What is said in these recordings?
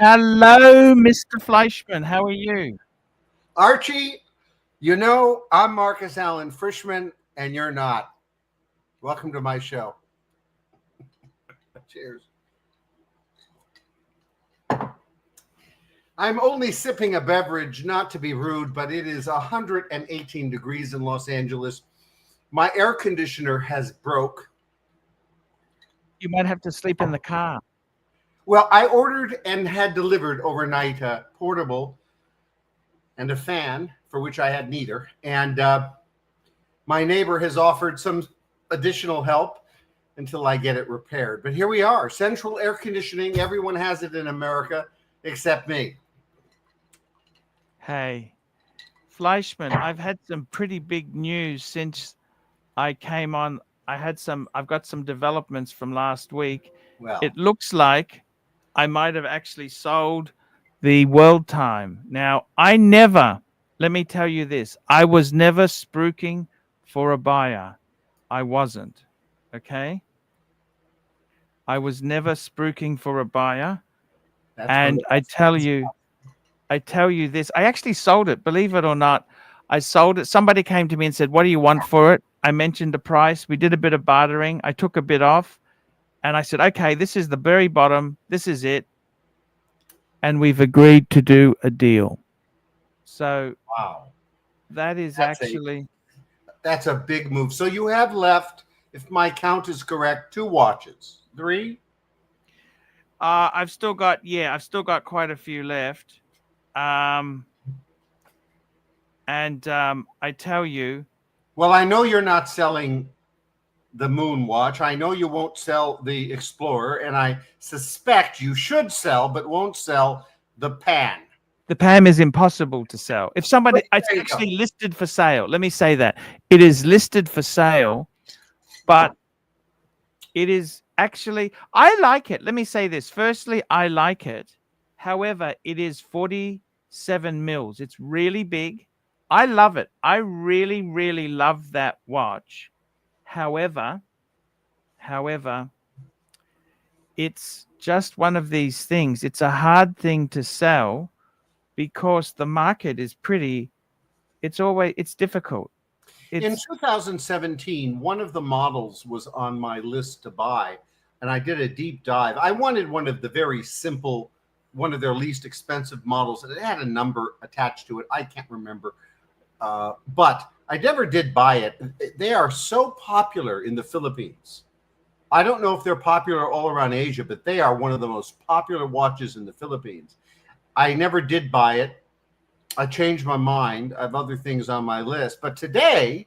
Hello, Mr. Fleischman. How are you? Archie, you know, I'm Marcus Allen Frishman, and you're not. Welcome to my show. Cheers. I'm only sipping a beverage, not to be rude, but it is 118 degrees in Los Angeles. My air conditioner has broke. You might have to sleep in the car. Well, I ordered and had delivered overnight a portable and a fan, for which I had neither. And my neighbor has offered some additional help until I get it repaired. But here we are, central air conditioning. Everyone has it in America except me. Hey, Fleischman, I've had some pretty big news since I came on. I've got some developments from last week. Well, It looks like I might have actually sold the world time. Now, let me tell you this, I was never spruiking for a buyer. I wasn't. Okay? I was never spruiking for a buyer. And I tell you this, I actually sold it, believe it or not. I sold it. Somebody came to me and said, "What do you want for it?" I mentioned the price. We did a bit of bartering. I took a bit off and I said, "Okay, this is the very bottom. This is it." And we've agreed to do a deal. So wow, that is that's a big move. So you have left, if my count is correct, 2 watches. 3? I've still got quite a few left. I tell you. Well, I know you're not selling the Moon watch. I know you won't sell the Explorer, and I suspect you should sell, but won't sell the Pan. The PAM is impossible to sell. If somebody, it's actually listed for sale. Let me say that. It is listed for sale, but it is actually, I like it. Let me say this. Firstly, I like it. However, it is 47 mils. It's really big. I love it. I really, really love that watch. However, it's just one of these things. It's a hard thing to sell because the market is it's difficult. In 2017, one of the models was on my list to buy, and I did a deep dive. I wanted one of the very simple, one of their least expensive models, and it had a number attached to it. I can't remember. But I never did buy it. They are so popular in the Philippines. I don't know if they're popular all around Asia, but they are one of the most popular watches in the Philippines. I never did buy it. I changed my mind. I have other things on my list. But today,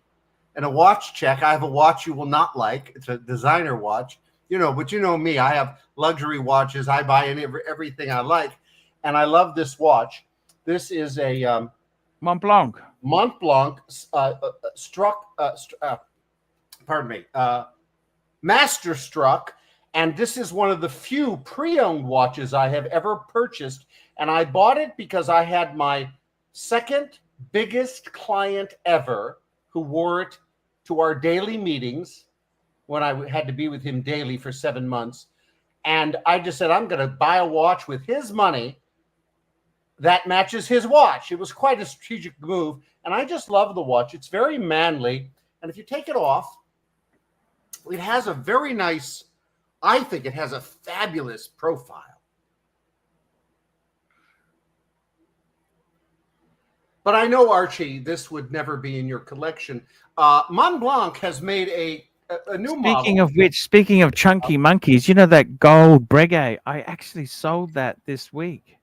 in a watch check, I have a watch you will not like. It's a designer watch. But you know me. I have luxury watches. I buy everything I like. And I love this watch. This is a Mont Blanc master struck, and this is one of the few pre-owned watches I have ever purchased, and I bought it because I had my second biggest client ever who wore it to our daily meetings when I had to be with him daily for 7 months, and I just said, I'm going to buy a watch with his money that matches his watch. It was quite a strategic move, and I just love the watch. It's very manly, and if you take it off, it has a very nice, I think it has a fabulous profile. But I know, Archie, this would never be in your collection. Mont Blanc has made a new model. Speaking of chunky monkeys, that gold Breguet, I actually sold that this week.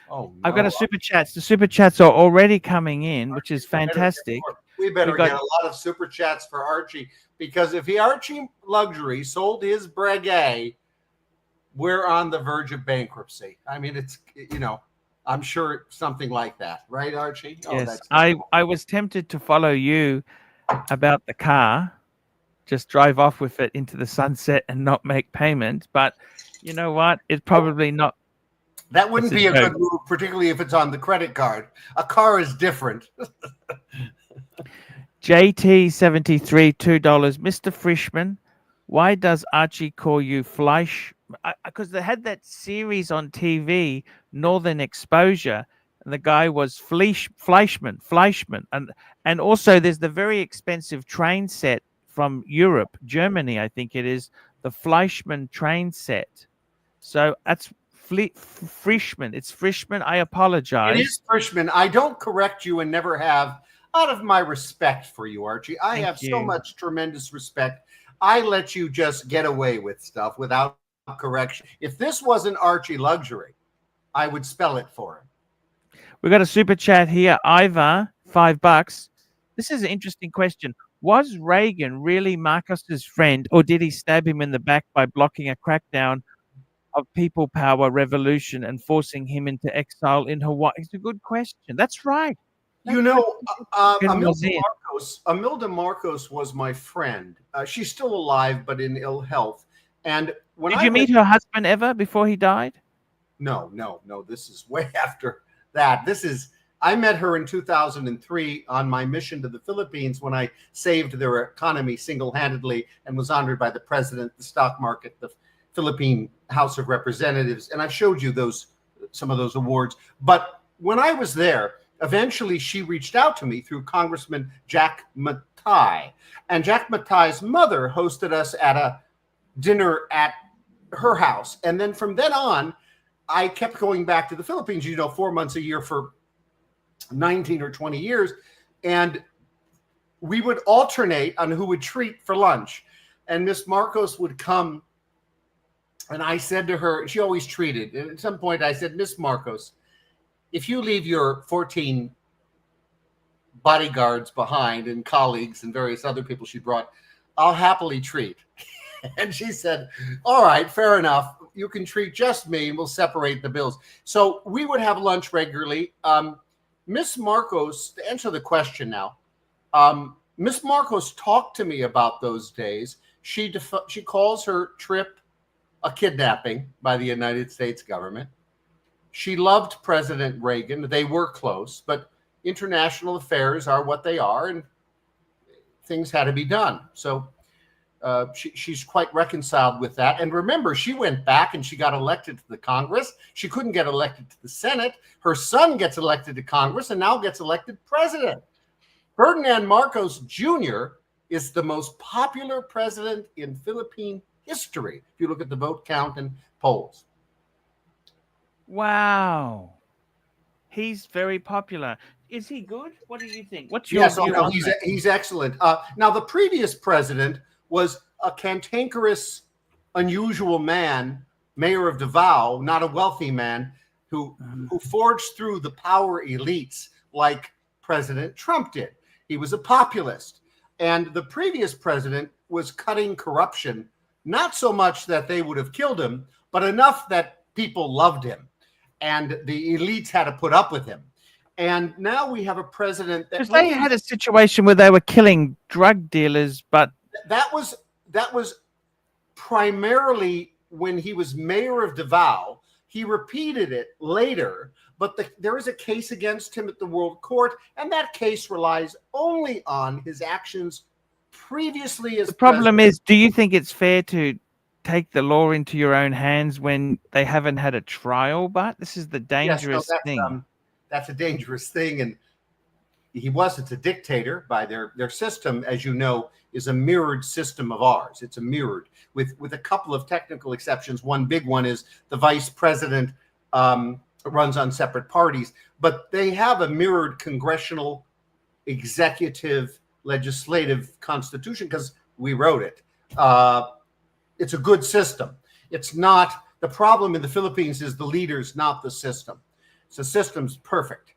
Oh, no. I've got a super chats. The super chats are already coming in, which is fantastic. We better get a lot of super chats for Archie, because if Archie Luxury sold his Breguet, we're on the verge of bankruptcy. I mean, it's, I'm sure something like that, right, Archie? Yes, I was tempted to follow you about the car, just drive off with it into the sunset and not make payment. But you know what? It's probably not. That wouldn't be a good move, particularly if it's on the credit card. A car is different. JT73, $2. Mr. Frishman, why does Archie call you Fleisch because they had that series on TV, Northern Exposure, and the guy was Fleischmann, and also there's the very expensive train set from Europe, Germany, I think it is, the Fleischmann train set. So that's Frishman. It's Frishman. I It apologize. is Frishman. I don't correct you and never have, out of my respect for you, Archie. I Thank have so you. much tremendous respect. I let you just get away with stuff without correction. If this wasn't Archie luxury, I would spell it for him. We got a super chat here. Iva, $5. This is an interesting question. Was Reagan really Marcus's friend, or did he stab him in the back by blocking a crackdown of people power revolution and forcing him into exile in Hawaii? It's a good question. That's right. You know, Imelda Imelda Marcos was my friend. She's still alive, but in ill health. And when Did you meet her husband ever before he died? No. This is way after that. I met her in 2003 on my mission to the Philippines when I saved their economy single-handedly and was honored by the president, the stock market, the Philippine House of Representatives. And I've showed you some of those awards. But when I was there, eventually she reached out to me through Congressman Jack Mattai. And Jack Mattai's mother hosted us at a dinner at her house. And then from then on, I kept going back to the Philippines, 4 months a year for 19 or 20 years. And we would alternate on who would treat for lunch. And Miss Marcos would come. And I said to her, she always treated. And at some point I said, Miss Marcos, if you leave your 14 bodyguards behind and colleagues and various other people she brought, I'll happily treat. And she said, all right, fair enough. You can treat just me and we'll separate the bills. So we would have lunch regularly. Miss Marcos, to answer the question now, Miss Marcos talked to me about those days. She calls her trip a kidnapping by the United States government. She loved President Reagan. They were close, but international affairs are what they are, and things had to be done. So she's quite reconciled with that. And remember, she went back and she got elected to the Congress. She couldn't get elected to the Senate. Her son gets elected to Congress and now gets elected president. Ferdinand Marcos Jr. is the most popular president in Philippine history, if you look at the vote count and polls. Wow. He's very popular. Is he good? What do you think? What's your view on that? He's excellent. Now, the previous president was a cantankerous, unusual man, mayor of Davao, not a wealthy man, who forged through the power elites like President Trump did. He was a populist. And the previous president was cutting corruption, not so much that they would have killed him, but enough that people loved him. And the elites had to put up with him. And now we have a president that... Because they had a situation where they were killing drug dealers, but... That was primarily when he was mayor of Davao. He repeated it later, but there is a case against him at the World Court, and that case relies only on his actions previously as the problem is, do you think it's fair to take the law into your own hands when they haven't had a trial? But this is the dangerous thing. That's a dangerous thing, and he wasn't a dictator by their system, as you know, is a mirrored system of ours. It's a mirrored with a couple of technical exceptions. One big one is the vice president runs on separate parties, but they have a mirrored congressional, executive, legislative constitution because we wrote it. It's a good system. It's not, the problem in the Philippines is the leaders, not the system. So the system's perfect.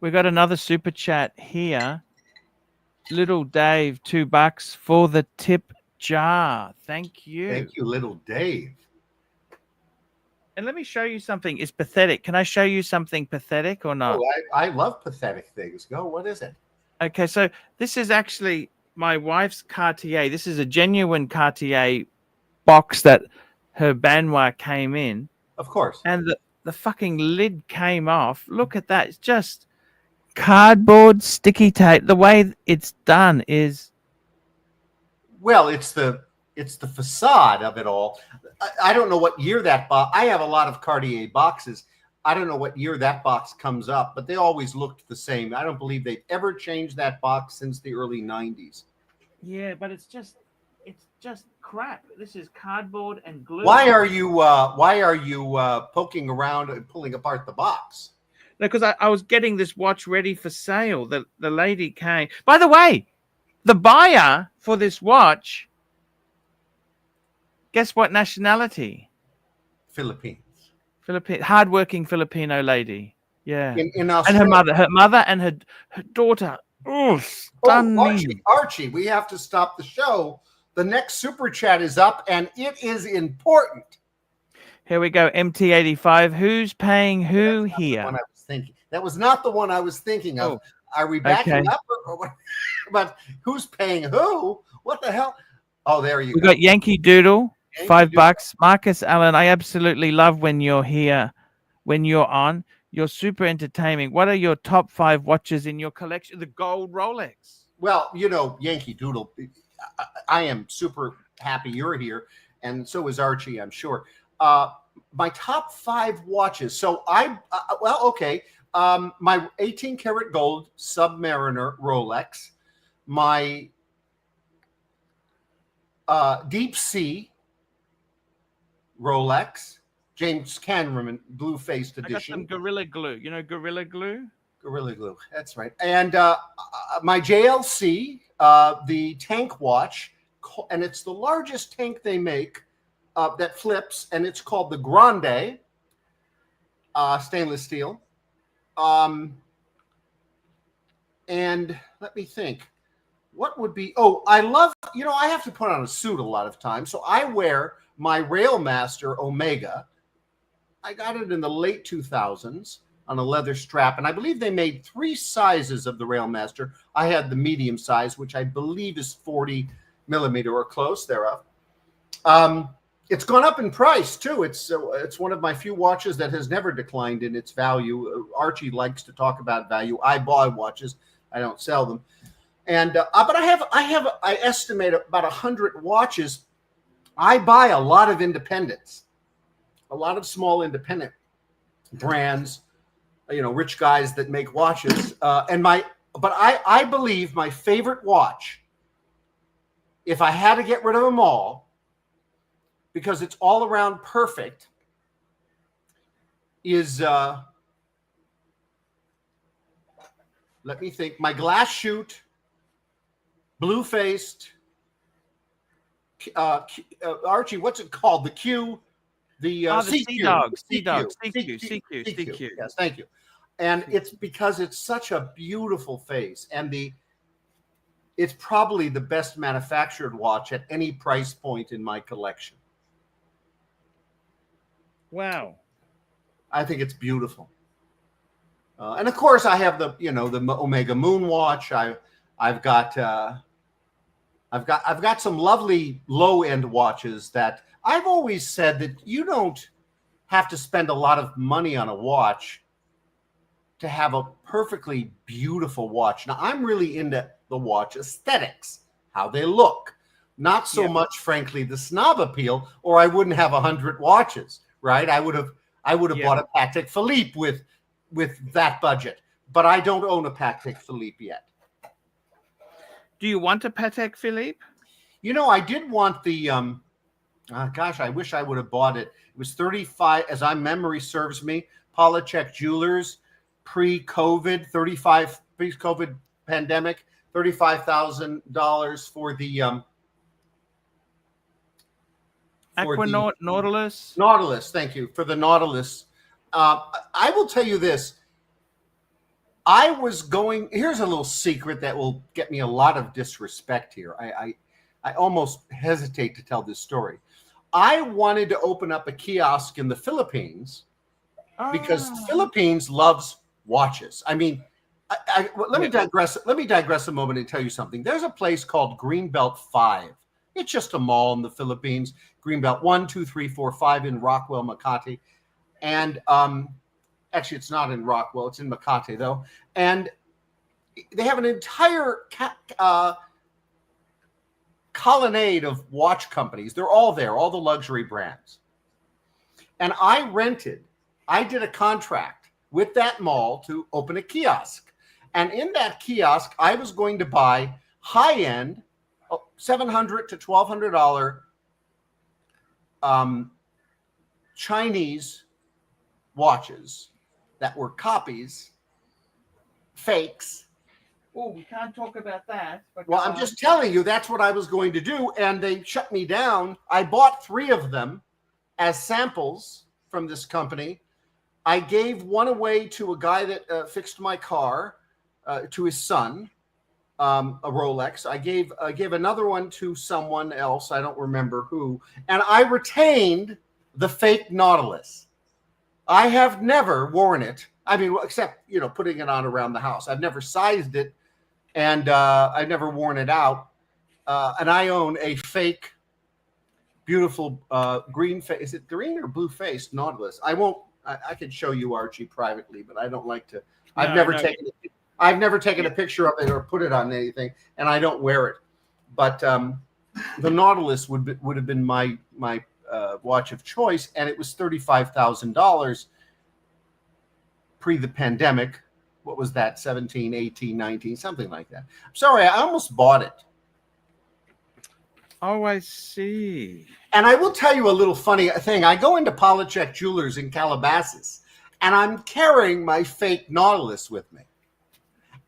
We got another super chat here. Little Dave, $2 for the tip jar. Thank you. Thank you, Little Dave. And let me show you something. It's pathetic. Can I show you something pathetic or not? Oh, I love pathetic things. Go, what is it? Okay, so this is actually my wife's Cartier. This is a genuine Cartier box that her Banois came in. Of course. And the fucking lid came off. Look at that. It's just cardboard, sticky tape. The way it's done is... Well, it's the It's the facade of it all. I don't know what year that box. I have a lot of Cartier boxes. I don't know what year that box comes up, but they always looked the same. I don't believe they've ever changed that box since the early 90s. Yeah, but it's just crap. This is cardboard and glue. Why are you poking around and pulling apart the box? No, because I was getting this watch ready for sale. The lady came. By the way, the buyer for this watch, guess what nationality? Philippines. Hardworking Filipino lady. Yeah. In and her mother and her daughter. Oh, stunning. Archie, we have to stop the show. The next super chat is up, and it is important. Here we go. MT85. Who's paying who here? That was not the one I was thinking of. Are we backing up? Or what? But who's paying who? What the hell? Oh, there you go. We got Yankee Doodle. $5. Marcus Allen, I absolutely love when you're here, when you're on. You're super entertaining. What are your top 5 watches in your collection? The gold Rolex. Well, Yankee Doodle, I am super happy you're here, and so is Archie, I'm sure. My top 5 watches. So my 18 karat gold Submariner Rolex, my Deep Sea Rolex, James Cameron blue-faced edition. I got some Gorilla Glue. You know Gorilla Glue? Gorilla Glue, that's right. And my JLC, the tank watch, and it's the largest tank they make that flips, and it's called the Grande, stainless steel. And let me think. What would be... Oh, I love... I have to put on a suit a lot of times, so I wear my Railmaster Omega. I got it in the late 2000s on a leather strap, and I believe they made 3 sizes of the Railmaster. I had the medium size, which I believe is 40 millimeter or close thereof. It's gone up in price too. It's one of my few watches that has never declined in its value. Archie likes to talk about value. I buy watches, I don't sell them. And but I estimate about 100 watches. I buy a lot of independents, a lot of small independent brands, rich guys that make watches. But I believe my favorite watch, if I had to get rid of them all, because it's all around perfect, is let me think. My glass shoot, blue-faced. Archie, what's it called? The Q, the CQ. CQ. Yes, thank you. And it's because it's such a beautiful face, and it's probably the best manufactured watch at any price point in my collection. Wow, I think it's beautiful. And of course, I have the Omega Moon watch. I've got some lovely low-end watches that I've always said that you don't have to spend a lot of money on a watch to have a perfectly beautiful watch. Now, I'm really into the watch aesthetics, how they look, not so much, frankly, the snob appeal, or I wouldn't have 100 watches, right? I would have bought a Patek Philippe with that budget, but I don't own a Patek Philippe yet. Do you want a Patek Philippe? I did want the gosh, I wish I would have bought it. It was 35, as my memory serves me, Patek Jewelers, pre-COVID, pre-COVID pandemic, $35,000 for the Nautilus. Nautilus, thank you for the Nautilus. I will tell you this. Here's a little secret that will get me a lot of disrespect here. I almost hesitate to tell this story. I wanted to open up a kiosk in the Philippines because the Philippines loves watches. I mean, let me digress. Let me digress a moment and tell you something. There's a place called Greenbelt 5. It's just a mall in the Philippines. Greenbelt 1, 2, 3, 4, 5 in Rockwell, Makati. And actually, it's not in Rockwell. It's in Makati, though. And they have an entire colonnade of watch companies. They're all there, all the luxury brands. And I did a contract with that mall to open a kiosk. And in that kiosk, I was going to buy high-end, $700 to $1,200 Chinese watches that were copies, fakes. Oh, we can't talk about that. But well, I'm just telling you, that's what I was going to do. And they shut me down. I bought 3 of them as samples from this company. I gave one away to a guy that fixed my car, to his son, a Rolex. I gave another one to someone else. I don't remember who. And I retained the fake Nautilus. I have never worn it. I mean, except, putting it on around the house. I've never sized it, and I've never worn it out. And I own a fake, beautiful green face. Is it green or blue faced Nautilus? I could show you, Archie, privately, but I don't like to. I've never taken a picture of it or put it on anything, and I don't wear it. But the Nautilus would have been my watch of choice, and it was $35,000 pre the pandemic. What was that? 17, 18, 19, something like that. Sorry, I almost bought it. Oh, I see. And I will tell you a little funny thing. I go into Patek Jewelers in Calabasas, and I'm carrying my fake Nautilus with me.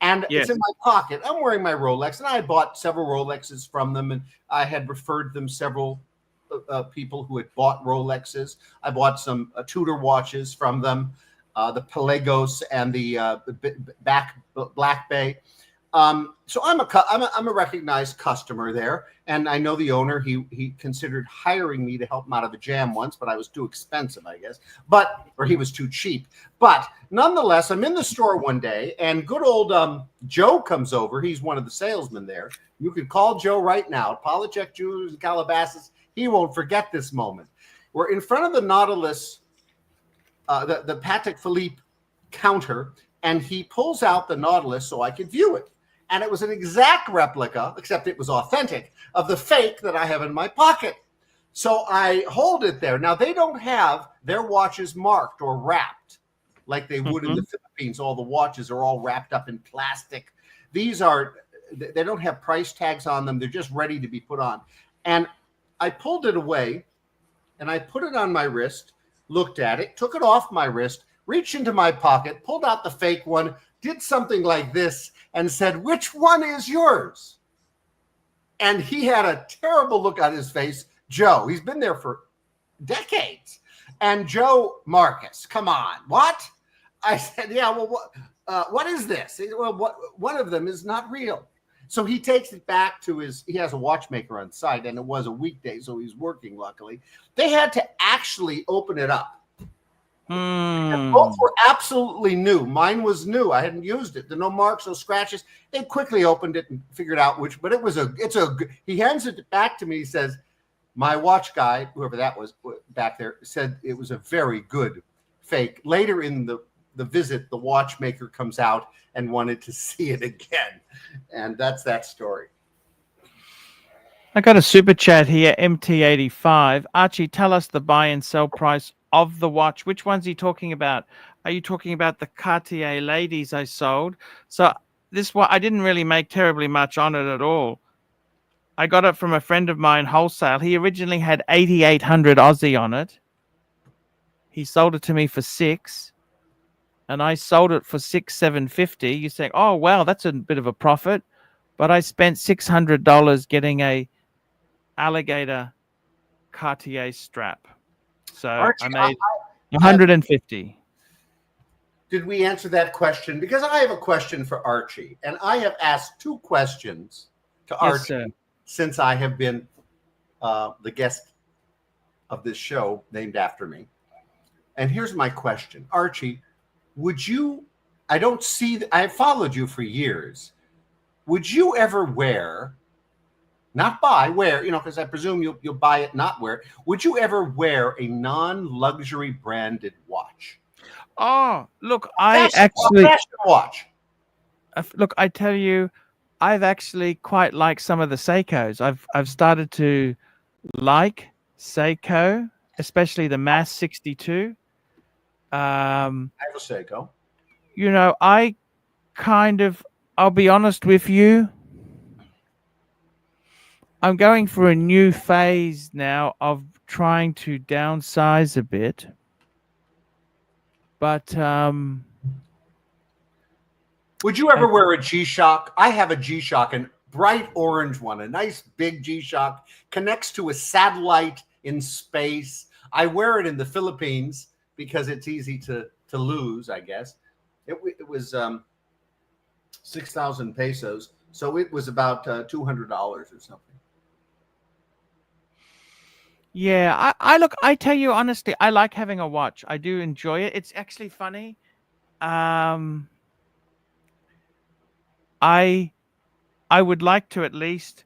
And It's in my pocket. I'm wearing my Rolex, and I bought several Rolexes from them, and I had referred them several people who had bought Rolexes. I bought some Tudor watches from them, the Pelagos and the Black Bay. So I'm a recognized customer there, and I know the owner. He considered hiring me to help him out of a jam once, but I was too expensive, I guess. Or he was too cheap. But nonetheless, I'm in the store one day, and good old Joe comes over. He's one of the salesmen there. You can call Joe right now. Patek Jewelers in Calabasas. He won't forget this moment. We're in front of the Nautilus, the Patek Philippe counter, and he pulls out the Nautilus so I could view it. And it was an exact replica, except it was authentic, of the fake that I have in my pocket. So I hold it there. Now, they don't have their watches marked or wrapped like they would in the Philippines. All the watches are all wrapped up in plastic. They don't have price tags on them. They're just ready to be put on. And I pulled it away, and I put it on my wrist, looked at it, took it off my wrist, reached into my pocket, pulled out the fake one, did something like this, and said, "Which one is yours?" And he had a terrible look on his face. Joe, he's been there for decades. And Joe, "Marcus, come on, what?" I said, "Yeah, well, what is this?" He said, "Well, one of them is not real." So he takes it back to he has a watchmaker on site, and it was a weekday, so he's working, luckily. They had to actually open it up. And both were absolutely new. Mine was new. I hadn't used it. There were no marks, no scratches. They quickly opened it and figured out which, but he hands it back to me. He says, "My watch guy," whoever that was back there, said it was a very good fake. Later in the visit, the watchmaker comes out and wanted to see it again. And that's that story. I got a super chat here, MT85. Archie, tell us the buy and sell price of the watch. Which one's he talking about? Are you talking about the Cartier ladies I sold? So this one, I didn't really make terribly much on it at all. I got it from a friend of mine wholesale. He originally had 8,800 Aussie on it. He sold it to me for $6,000, and I sold it for $6,750. You're saying, "Oh, wow, that's a bit of a profit." But I spent $600 getting a alligator Cartier strap. So Archie, I made 150. Did we answer that question? Because I have a question for Archie, and I have asked 2 questions to Archie since I have been the guest of this show named after me. And here's my question. Archie, I have followed you for years. Would you ever wear, not buy, wear, because I presume you'll buy it, not wear it. Would you ever wear a non-luxury branded watch? Oh, look, Fashion watch. Look, I tell you, I've actually quite liked some of the Seikos. I've started to like Seiko, especially the Mass 62. I have a Seiko. You know, I'll be honest with you, I'm going for a new phase now of trying to downsize a bit. But Would you ever wear a G-Shock? I have a G-Shock, a bright orange one, a nice big G-Shock, connects to a satellite in space. I wear it in the Philippines because it's easy to lose, I guess. It was 6,000 pesos, so it was about $200 or something. yeah, I tell you honestly, I like having a watch. I do enjoy it. It's actually funny. I would like to at least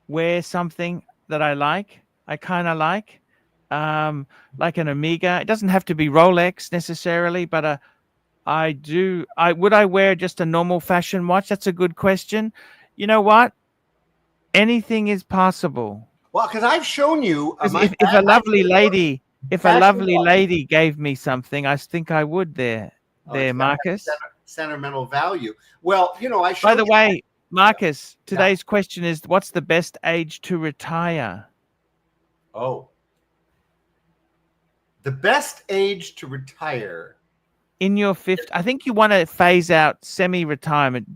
wear something that I like. I kind of like an Omega. It doesn't have to be Rolex necessarily, but I do. Would I wear just a normal fashion watch? That's a good question. You know what? Anything is possible. Well, because I've shown you If a lovely lady gave me something, I think I would there, Marcus. Sentimental value. Well, you know, By the way, Marcus, today's question is, what's the best age to retire? Oh, the best age to retire. In your 50s, I think you want to phase out semi-retirement.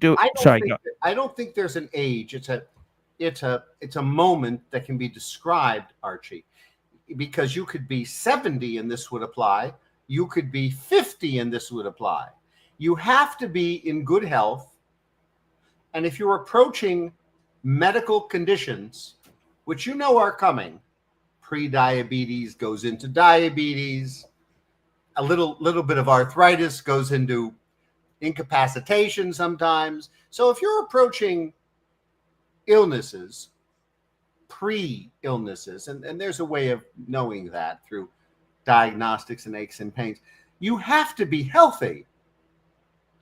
I don't think there's an age. It's a moment that can be described, Archie, because you could be 70 and this would apply. You could be 50 and this would apply. You have to be in good health. And if you're approaching medical conditions, which you know are coming, pre-diabetes goes into diabetes, a little bit of arthritis goes into incapacitation sometimes. So if you're approaching illnesses, pre-illnesses, and there's a way of knowing that through diagnostics and aches and pains, you have to be healthy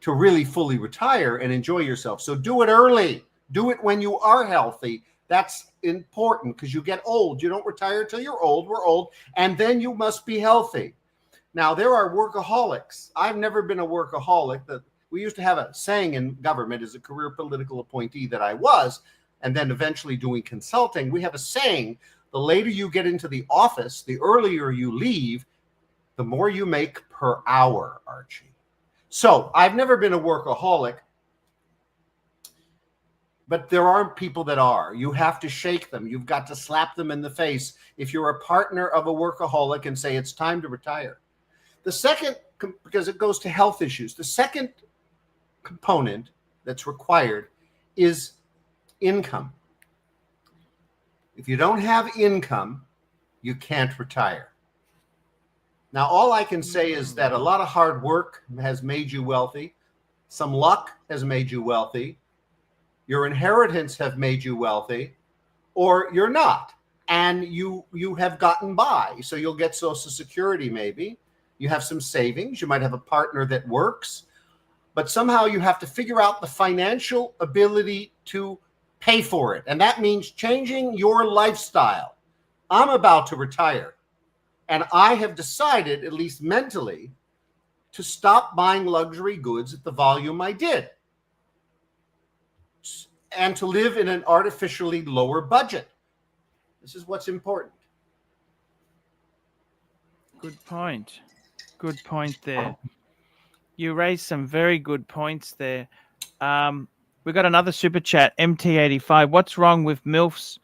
to really fully retire and enjoy yourself. So do it early. Do it when you are healthy. That's important because you get old. You don't retire till you're old. We're old. And then you must be healthy. Now, there are workaholics. I've never been a workaholic. We used to have a saying in government as a career political appointee that I was, and then eventually doing consulting. We have a saying, the later you get into the office, the earlier you leave, the more you make per hour, Archie. So I've never been a workaholic, but there are people that are. You have to shake them. You've got to slap them in the face if you're a partner of a workaholic and say it's time to retire. The second, because it goes to health issues, the second component that's required is income. If you don't have income, you can't retire. Now, all I can say is that a lot of hard work has made you wealthy. Some luck has made you wealthy. Your inheritance have made you wealthy, or you're not. And you have gotten by. So you'll get Social Security maybe. You have some savings. You might have a partner that works. But somehow you have to figure out the financial ability to pay for it. And that means changing your lifestyle. I'm about to retire. And I have decided, at least mentally, to stop buying luxury goods at the volume I did. And to live in an artificially lower budget. This is what's important. Good point. Good point there. You raised some very good points there. We got another super chat, MT85. What's wrong with MILFs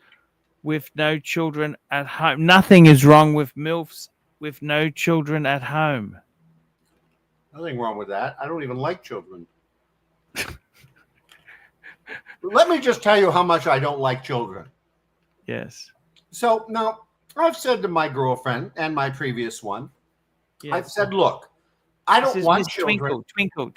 with no children at home? Nothing is wrong with MILFs with no children at home. Nothing wrong with that. I don't even like children. Let me just tell you how much I don't like children. Yes. So now I've said to my girlfriend and my previous one, yes. I've said, look, I don't want children. Twinkle.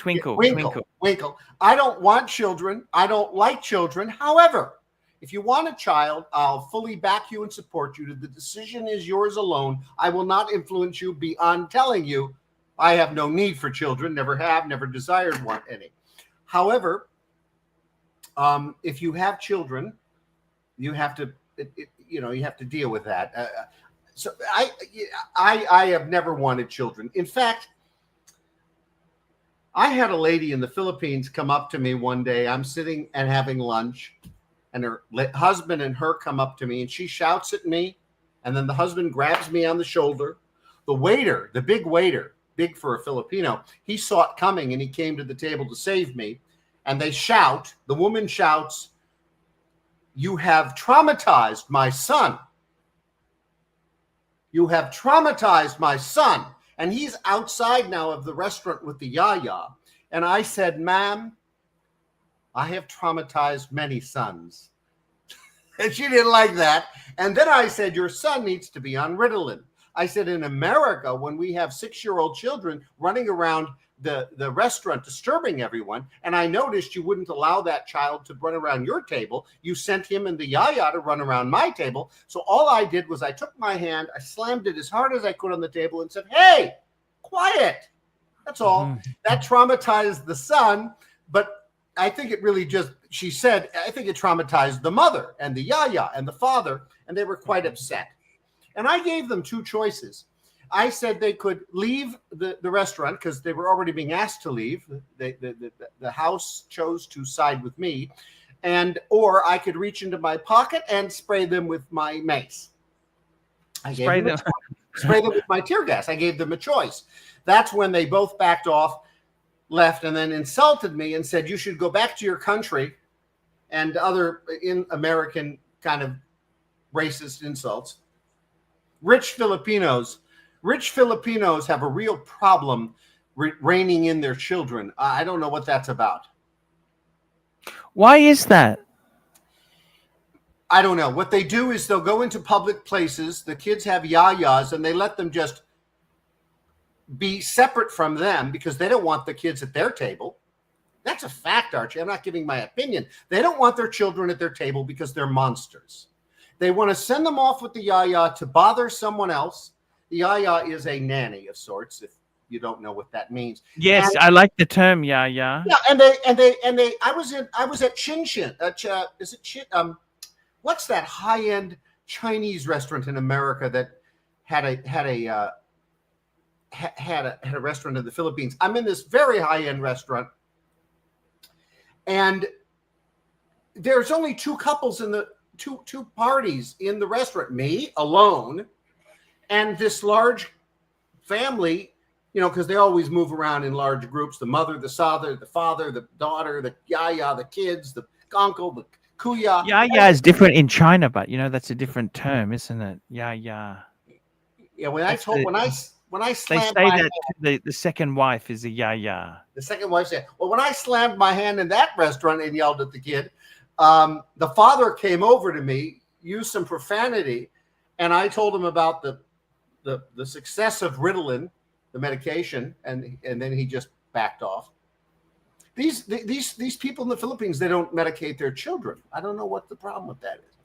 I don't want children. I don't like children. However, if you want a child, I'll fully back you and support you. The decision is yours alone. I will not influence you beyond telling you I have no need for children, never have, never desired one any. However, If you have children, you have to, you have to deal with that. So I have never wanted children. In fact, I had a lady in the Philippines come up to me one day. I'm sitting and having lunch, and her husband and her come up to me, and she shouts at me, and then the husband grabs me on the shoulder. The waiter, the big waiter, big for a Filipino, he saw it coming, and he came to the table to save me. And they shout, the woman shouts, "You have traumatized my son. You have traumatized my son." And he's outside now of the restaurant with the yaya. And I said, "Ma'am, I have traumatized many sons." And she didn't like that. And then I said, "Your son needs to be on Ritalin." I said, in America, when we have 6-year-old children running around the restaurant disturbing everyone, and I noticed you wouldn't allow that child to run around your table, you sent him and the yaya to run around my table. So all I did was I took my hand, I slammed it as hard as I could on the table and said, "Hey, quiet." That's all. Mm-hmm. That traumatized the son, but I think it really just, she said, I think it traumatized the mother and the yaya and the father, and they were quite upset. And I gave them two choices. I said they could leave the restaurant because they were already being asked to leave. The house chose to side with me, or I could reach into my pocket and spray them with my mace. Spray them with my tear gas. I gave them a choice. That's when they both backed off, left, and then insulted me and said, "You should go back to your country," and other in American kind of racist insults. Rich Filipinos have a real problem reining in their children. I don't know what that's about. Why is that? I don't know. What they do is they'll go into public places. The kids have yayas, and they let them just be separate from them because they don't want the kids at their table. That's a fact, Archie. I'm not giving my opinion. They don't want their children at their table because they're monsters. They want to send them off with the yaya to bother someone else. The yaya is a nanny of sorts, if you don't know what that means. Yes, I like the term yaya. Yeah, and they. I was at Chin Chin. Is it Chin? What's that high-end Chinese restaurant in America that had a restaurant in the Philippines? I'm in this very high-end restaurant, and there's only two couples in the two parties in the restaurant. Me alone, and this large family. Because they always move around in large groups: the mother, the father, the daughter, the yaya, the kids, the uncle, the kuya. Yaya is different in China, but that's a different term, isn't it? Yaya. Yeah, when I slammed they say my that hand, the second wife is a yaya. The second wife said, "Well, when I slammed my hand in that restaurant and yelled at the kid, the father came over to me, used some profanity, and I told him about the success of Ritalin, the medication, and then he just backed off." These people in the Philippines, they don't medicate their children. I don't know what the problem with that is.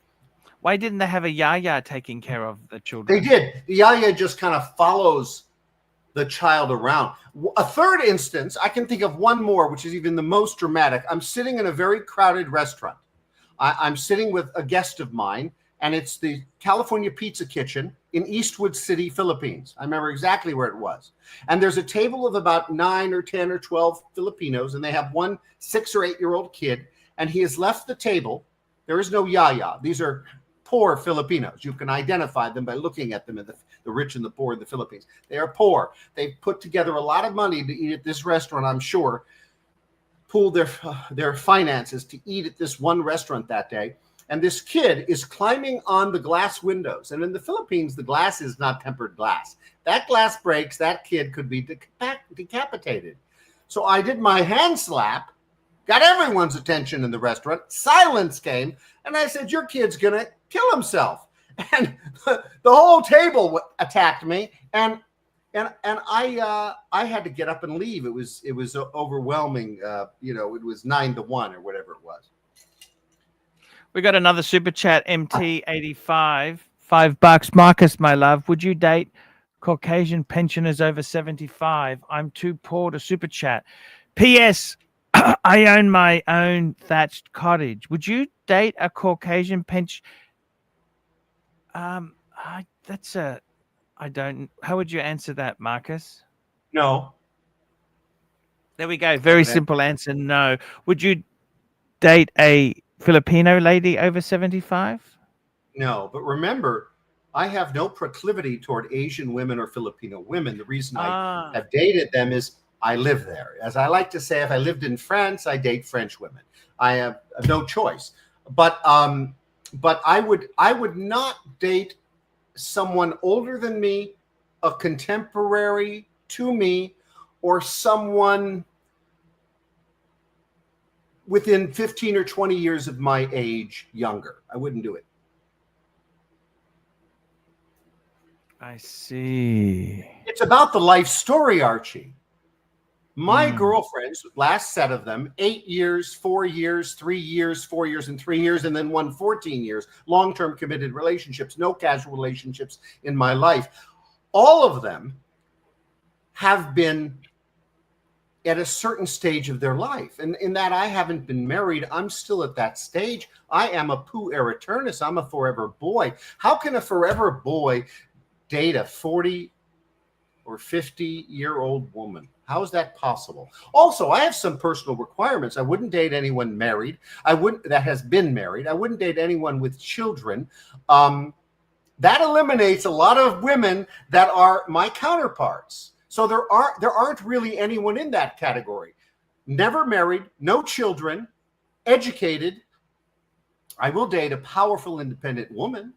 Why didn't they have a yaya taking care of the children? They did. The yaya just kind of follows the child around. A third instance, I can think of one more, which is even the most dramatic. I'm sitting in a very crowded restaurant. I'm sitting with a guest of mine, and it's the California Pizza Kitchen in Eastwood City, Philippines. I remember exactly where it was. And there's a table of about 9 or 10 or 12 Filipinos, and they have one 6 or 8-year-old kid, and he has left the table. There is no yaya. These are poor Filipinos. You can identify them by looking at them, the rich and the poor in the Philippines. They are poor. They've put together a lot of money to eat at this restaurant, I'm sure, pooled their finances to eat at this one restaurant that day. And this kid is climbing on the glass windows. And in the Philippines, the glass is not tempered glass. That glass breaks, that kid could be decapitated. So I did my hand slap, got everyone's attention in the restaurant. Silence came. And I said, "Your kid's going to kill himself." And the whole table attacked me. And I had to get up and leave. It was overwhelming. It was 9-1 or whatever it was. We got another super chat, MT85, $5. Marcus, my love, would you date Caucasian pensioners over 75? I'm too poor to super chat. P.S. I own my own thatched cottage. Would you date a Caucasian that's a. I don't. How would you answer that, Marcus? No. There we go. Very simple answer. No. Would you date a Filipino lady over 75? No, but remember, I have no proclivity toward Asian women or Filipino women. The reason I have dated them is I live there. As I like to say, if I lived in France, I date French women. I have no choice. But I would not date someone older than me, a contemporary to me, or someone within 15 or 20 years of my age younger. I wouldn't do it. I see. It's about the life story, Archie. My girlfriends, last set of them, 8 years, 4 years, 3 years, 4 years, and 3 years, and then one 14 years, long-term committed relationships, no casual relationships in my life. All of them have been at a certain stage of their life. And in that I haven't been married, I'm still at that stage. I am a puer aeternus. I'm a forever boy. How can a forever boy date a 40 or 50-year-old woman? How is that possible? Also, I have some personal requirements. I wouldn't date anyone married. That has been married. I wouldn't date anyone with children. That eliminates a lot of women that are my counterparts. So there aren't really anyone in that category. Never married, no children, educated. I will date a powerful, independent woman.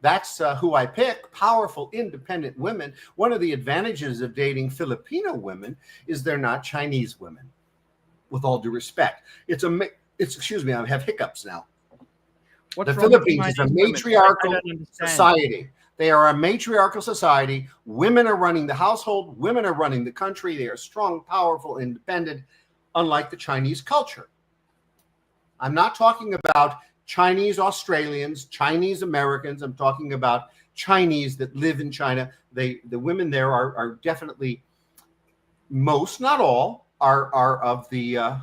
That's who I pick, powerful, independent women. One of the advantages of dating Filipino women is they're not Chinese women, with all due respect. Excuse me, I have hiccups now. The Philippines is a matriarchal society. They are a matriarchal society. Women are running the household. Women are running the country. They are strong, powerful, independent, unlike the Chinese culture. I'm not talking about Chinese Australians, Chinese Americans. I'm talking about Chinese that live in China. The women there are definitely, most, not all, are of the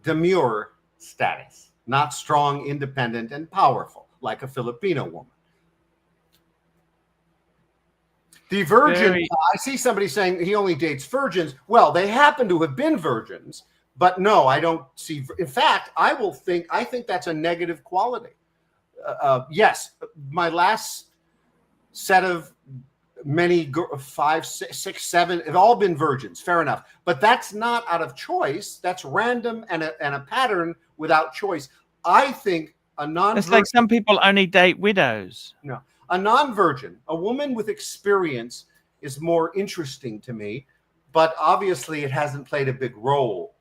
demure status, not strong, independent, and powerful like a Filipino woman. The virgin, I see somebody saying he only dates virgins. Well, they happen to have been virgins. But no, I don't see. In fact, I think that's a negative quality. Yes, my last set of many 5, 6, 7 have all been virgins. Fair enough, but that's not out of choice. That's random and a pattern without choice. I think a non-virgin. It's like some people only date widows. No, a non-virgin, a woman with experience, is more interesting to me. But obviously, it hasn't played a big role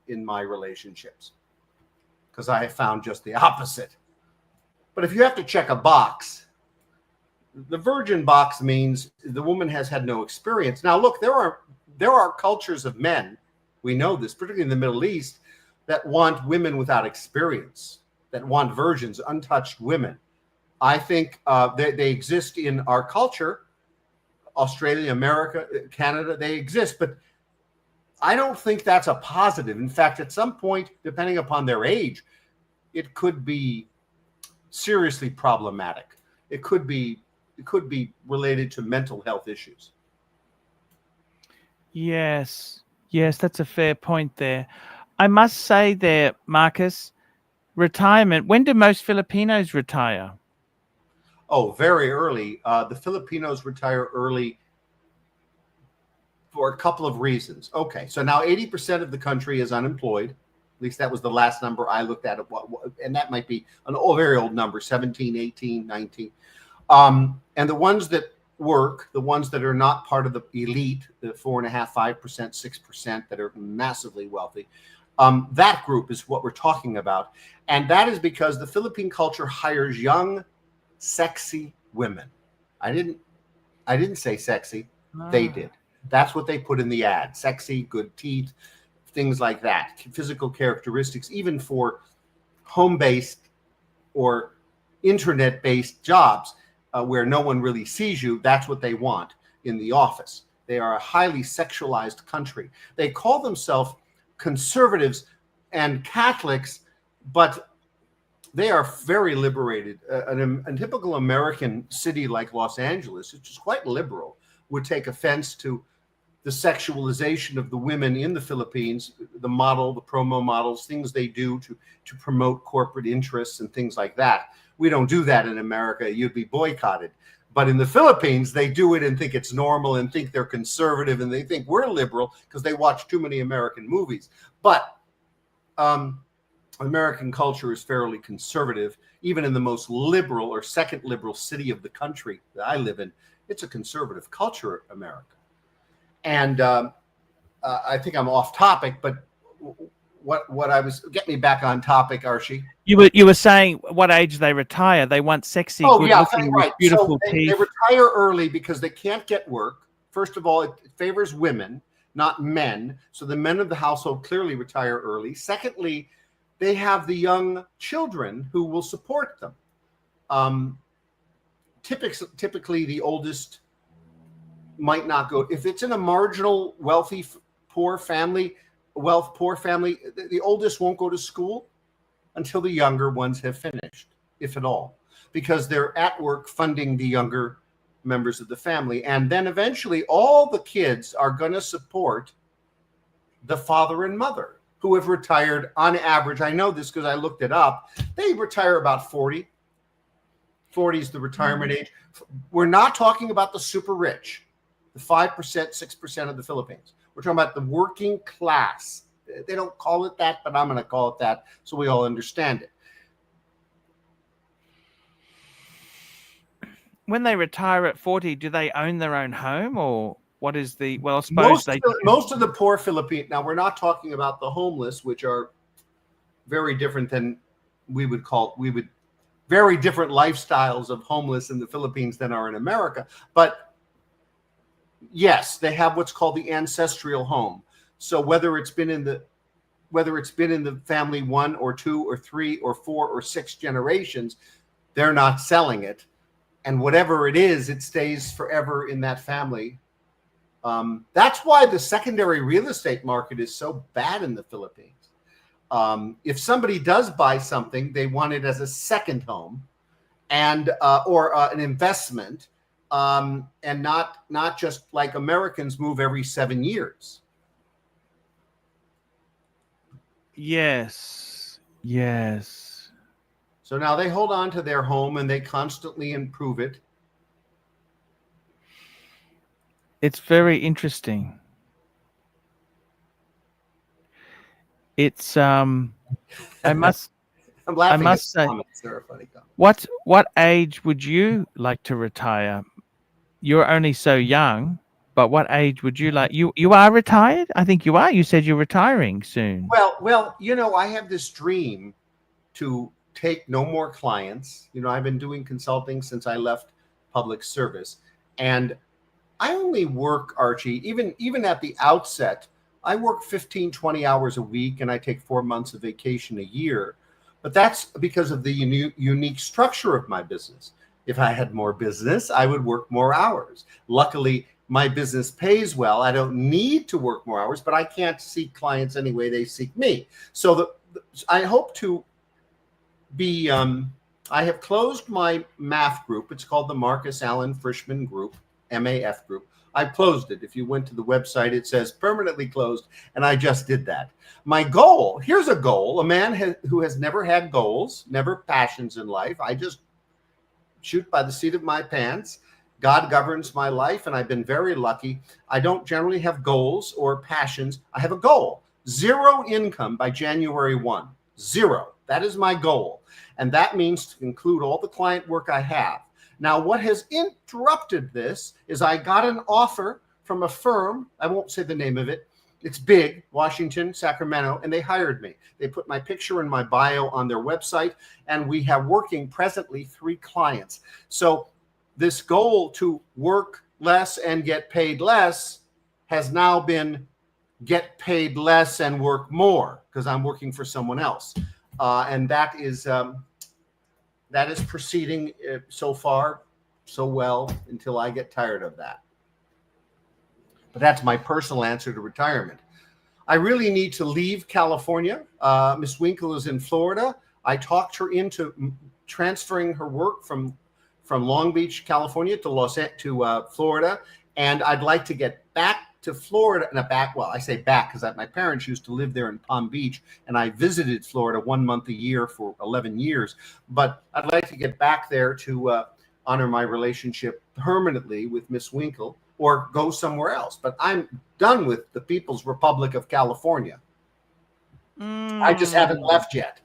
in my relationships, because I have found just the opposite. But if you have to check a box, the virgin box means the woman has had no experience. Now, look, there are cultures of men, we know this, particularly in the Middle East, that want women without experience, that want virgins, untouched women. I think they exist in our culture, Australia, America, Canada, they exist, but I don't think that's a positive. In fact, at some point, depending upon their age, it could be seriously problematic. It could be related to mental health issues. Yes, that's a fair point there. I must say there, Marcus, retirement. When do most Filipinos retire? Oh, very early. The Filipinos retire early for a couple of reasons. Okay, so now 80% of the country is unemployed. At least that was the last number I looked at. And that might be an very old number, 17, 18, 19. And the ones that work, the ones that are not part of the elite, the 4.5%, 5%, 6% that are massively wealthy, that group is what we're talking about. And that is because the Philippine culture hires young, sexy women. I didn't say sexy. They did. That's what they put in the ad. Sexy, good teeth, things like that. Physical characteristics, even for home-based or internet-based jobs where no one really sees you, that's what they want in the office. They are a highly sexualized country. They call themselves conservatives and Catholics, but they are very liberated. A typical American city like Los Angeles, which is quite liberal, would take offense to the sexualization of the women in the Philippines, the promo models, things they do to promote corporate interests and things like that. We don't do that in America. You'd be boycotted. But in the Philippines, they do it and think it's normal and think they're conservative and they think we're liberal because they watch too many American movies. But American culture is fairly conservative. Even in the most liberal or second liberal city of the country that I live in, it's a conservative culture, America. And I think I'm off topic, but what I was, get me back on topic, Archie. You were saying what age they retire. They want sexy, good-looking, right. beautiful so teeth. They retire early because they can't get work. First of all, it favors women, not men. So the men of the household clearly retire early. Secondly, they have the young children who will support them. Typically, the oldest might not go. If it's in a marginal, wealthy, poor family, the oldest won't go to school until the younger ones have finished, if at all, because they're at work funding the younger members of the family. And then eventually all the kids are going to support the father and mother who have retired on average. I know this because I looked it up. They retire about 40. 40 is the retirement age. We're not talking about the super rich, the 5%, 6% of the Philippines. We're talking about the working class. They don't call it that, but I'm going to call it that so we all understand it. When they retire at 40, do they own their own home, or what is the, well, I suppose most of the poor Philippines, now we're not talking about the homeless, which are very different than very different lifestyles of homeless in the Philippines than are in America. But yes, they have what's called the ancestral home. So whether it's been in the family 1 or 2 or 3 or 4 or 6 generations, they're not selling it. And whatever it is, it stays forever in that family. That's why the secondary real estate market is so bad in the Philippines. If somebody does buy something, they want it as a second home and or an investment, and not just like Americans move every 7 years. Yes. So now they hold on to their home and they constantly improve it. It's very interesting. It's I must I'm laughing. I must say, they're a funny comment. What age would you like to retire? You're only so young, but what age would you like? You are retired? I think you are. You said you're retiring soon. Well, I have this dream to take no more clients. I've been doing consulting since I left public service, and I only work, Archie, even at the outset, I work 15, 20 hours a week, and I take 4 months of vacation a year. But that's because of the unique structure of my business. If I had more business, I would work more hours. Luckily, my business pays well. I don't need to work more hours, but I can't seek clients anyway. They seek me. So I hope to be, I have closed my math group. It's called the Marcus Allen Frishman Group, MAF Group. I closed it. If you went to the website, it says permanently closed, and I just did that. My goal, here's a goal, a man who has never had goals, never passions in life. I just shoot by the seat of my pants. God governs my life, and I've been very lucky. I don't generally have goals or passions. I have a goal, 0 income by January 1, 0. That is my goal, and that means to conclude all the client work I have. Now, what has interrupted this is I got an offer from a firm. I won't say the name of it. It's big, Washington, Sacramento, and they hired me. They put my picture and my bio on their website, and we have working presently 3 clients. So this goal to work less and get paid less has now been get paid less and work more because I'm working for someone else. And that is proceeding so far so well until I get tired of that. But that's my personal answer to retirement. I really need to leave California. Miss Winkle is in Florida. I talked her into transferring her work from Long Beach, California to Florida. And I'd like to get back to Florida. Well, I say back because my parents used to live there in Palm Beach, and I visited Florida 1 month a year for 11 years. But I'd like to get back there to honor my relationship permanently with Miss Winkle, or go somewhere else. But I'm done with the People's Republic of California. I just haven't left yet.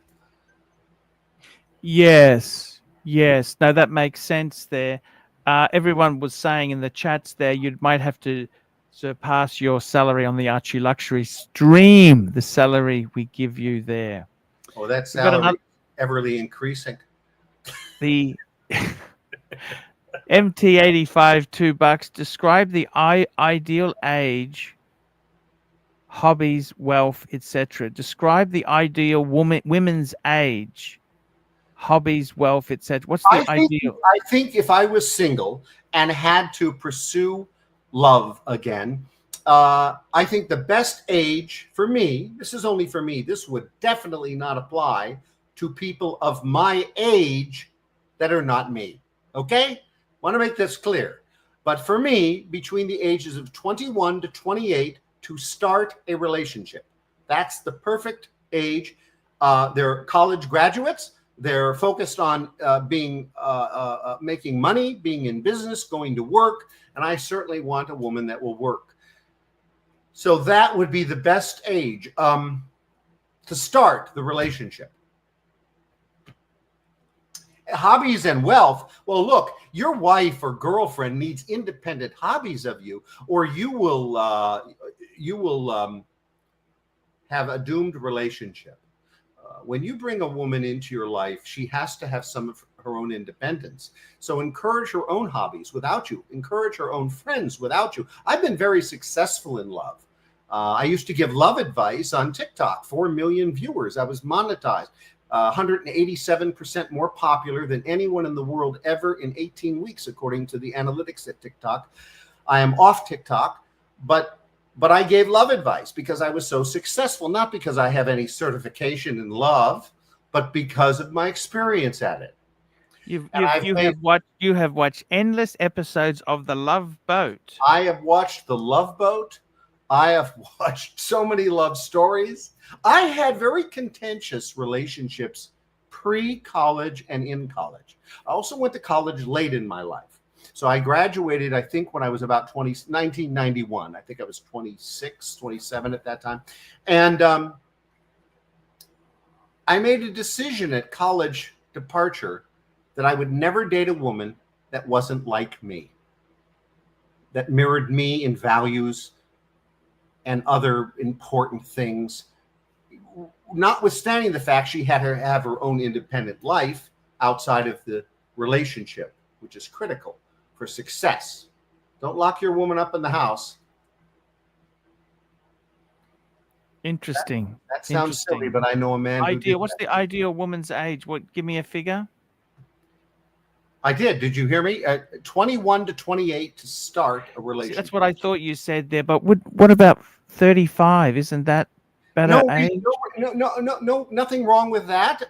Yes. No, that makes sense there. Everyone was saying in the chats there, you might have to surpass your salary on the Archie Luxury stream, the salary we give you there. Oh, that salary everly increasing. The MT85, $2. Describe the ideal age, hobbies, wealth, etc. Describe the ideal women's age, hobbies, wealth, etc. What's the ideal? I think if I was single and had to pursue love again, I think the best age for me, this is only for me, this would definitely not apply to people of my age that are not me. Okay? Want to make this clear. But for me, between the ages of 21 to 28 to start a relationship, that's the perfect age. They're college graduates. They're focused on making money, being in business, going to work. And I certainly want a woman that will work. So that would be the best age to start the relationship. Hobbies and wealth. Well, look, your wife or girlfriend needs independent hobbies of you, or you will have a doomed relationship. When you bring a woman into your life, she has to have some of her own independence. So encourage her own hobbies without you. Encourage her own friends without you. I've been very successful in love. I used to give love advice on TikTok, 4 million viewers. I was monetized. 187% more popular than anyone in the world ever in 18 weeks, according to the analytics at TikTok. I am off TikTok, but I gave love advice because I was so successful, not because I have any certification in love, but because of my experience at it. You have watched endless episodes of The Love Boat. I have watched The Love Boat. I have watched so many love stories. I had very contentious relationships pre-college and in college. I also went to college late in my life. So I graduated, I think, when I was about 1991. I think I was 26, 27 at that time. And I made a decision at college departure that I would never date a woman that wasn't like me, that mirrored me in values and other important things, notwithstanding the fact she had to have her own independent life outside of the relationship, which is critical for success. Don't lock your woman up in the house. Interesting. That sounds silly, but I know a man who did What's the ideal woman's age? Give me a figure. I did. Did you hear me? 21 to 28 to start a relationship. See, that's what I thought you said there. But what about 35? Isn't that better age? No, nothing wrong with that.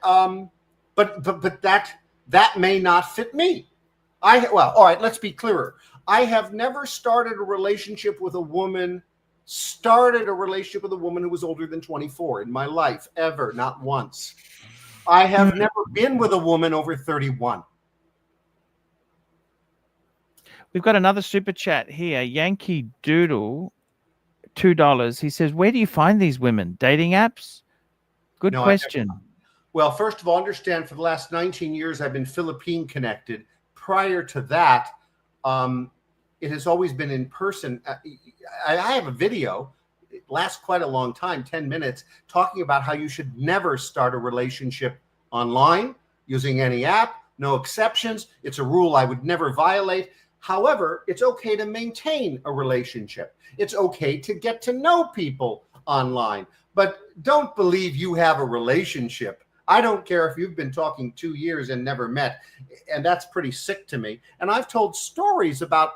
But that may not fit me. Well, all right, let's be clearer. I have never started a relationship with a woman who was older than 24 in my life, ever, not once. I have never been with a woman over 31. We've got another super chat here. Yankee Doodle, $2. He says, where do you find these women? Dating apps? Good question. Well, first of all, understand for the last 19 years, I've been Philippine connected. Prior to that, it has always been in person. I have a video, it lasts quite a long time, 10 minutes, talking about how you should never start a relationship online using any app, no exceptions. It's a rule I would never violate. However, it's okay to maintain a relationship. It's okay to get to know people online, but don't believe you have a relationship. I don't care if you've been talking 2 years and never met, and that's pretty sick to me. And I've told stories about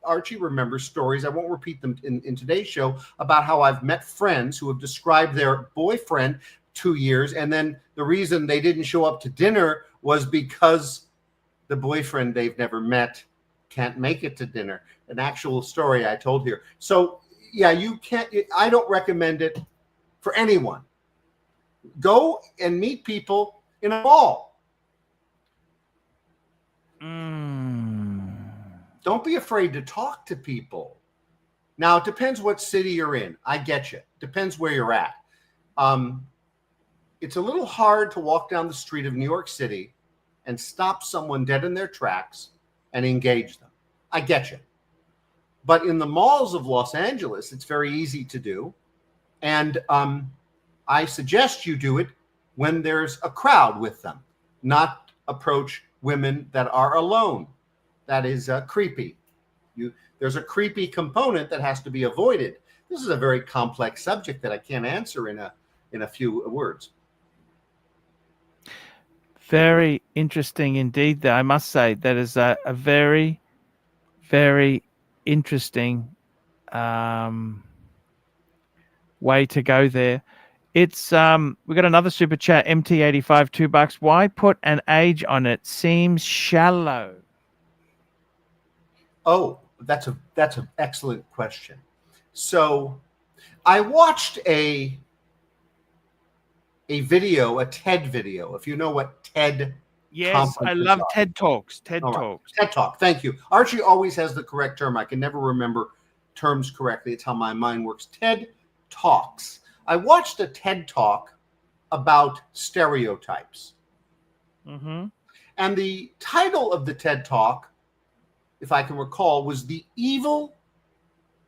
Archie remembers stories. I won't repeat them in today's show about how I've met friends who have described their boyfriend 2 years, and then the reason they didn't show up to dinner was because the boyfriend they've never met can't make it to dinner. An actual story I told here. So yeah, you can't. I don't recommend it for anyone. Go and meet people in a mall. Don't be afraid to talk to people. Now, it depends what city you're in. I get you. Depends where you're at. It's a little hard to walk down the street of New York City and stop someone dead in their tracks and engage them. I get you. But in the malls of Los Angeles, it's very easy to do. And I suggest you do it when there's a crowd with them, not approach women that are alone. That is creepy. There's a creepy component that has to be avoided. This is a very complex subject that I can't answer in a few words. Very interesting indeed. There, I must say that is a very, very interesting way to go there. It's we got another super chat, MT85, $2. Why put an age on it? Seems shallow. Oh, that's an excellent question. So I watched a video, a TED video. If you know what TED Yes, I love are. TED Talks. TED Talks. TED Talk. Thank you. Archie always has the correct term. I can never remember terms correctly. It's how my mind works. TED Talks. I watched a TED Talk about stereotypes. Mm-hmm. And the title of the TED Talk, if I can recall, was The Evil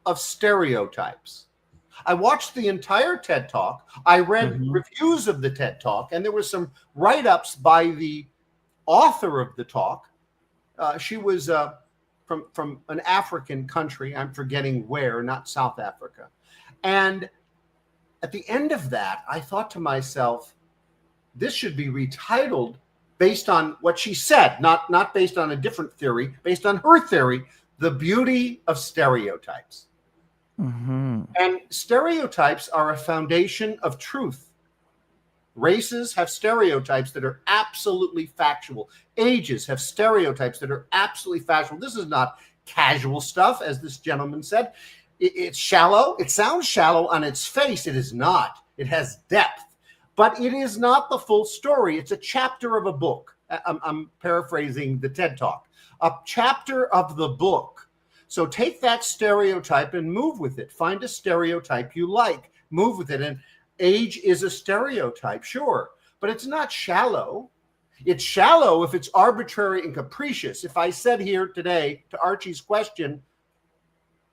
of Stereotypes. I watched the entire TED Talk. I read reviews of the TED Talk, and there were some write-ups by the author of the talk. She was from an African country. I'm forgetting where, not South Africa. And at the end of that, I thought to myself, this should be retitled based on what she said, not based on a different theory, based on her theory, The Beauty of Stereotypes. Mm-hmm. And stereotypes are a foundation of truth. Races have stereotypes that are absolutely factual. Ages have stereotypes that are absolutely factual. This is not casual stuff, as this gentleman said. It's shallow. It sounds shallow on its face. It is not. It has depth. But it is not the full story. It's a chapter of a book. I'm paraphrasing the TED Talk. A chapter of the book. So take that stereotype and move with it. Find a stereotype you like. Move with it. And age is a stereotype, sure. But it's not shallow. It's shallow if it's arbitrary and capricious. If I said here today to Archie's question,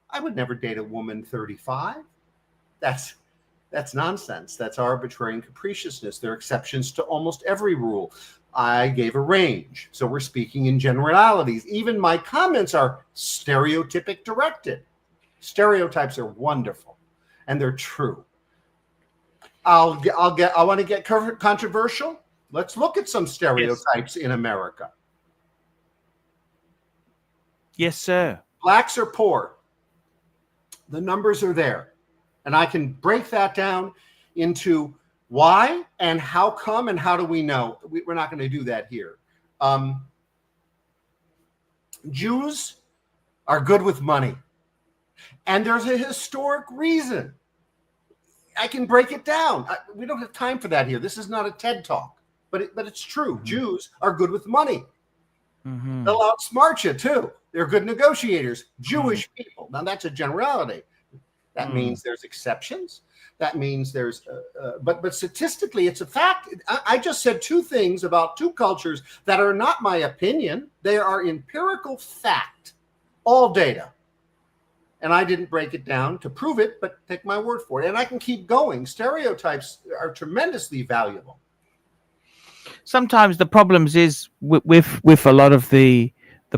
I would never date a woman 35. That's nonsense. That's arbitrary and capriciousness. There are exceptions to almost every rule. I gave a range. So we're speaking in generalities. Even my comments are stereotypic directed. Stereotypes are wonderful and they're true. I want to get controversial. Let's look at some stereotypes in America. Yes, sir. Blacks are poor. The numbers are there. And I can break that down into why and how come and how do we know. We're not going to do that here. Jews are good with money. And there's a historic reason. I can break it down. We don't have time for that here. This is not a TED Talk. But it's true. Mm-hmm. Jews are good with money. Mm-hmm. They'll outsmart you, too. They're good negotiators. Jewish people. Now, that's a generality. That means there's exceptions. That means there's, but statistically, it's a fact. I just said two things about two cultures that are not my opinion. They are empirical fact, all data. And I didn't break it down to prove it, but take my word for it. And I can keep going. Stereotypes are tremendously valuable. Sometimes the problems is with a lot of the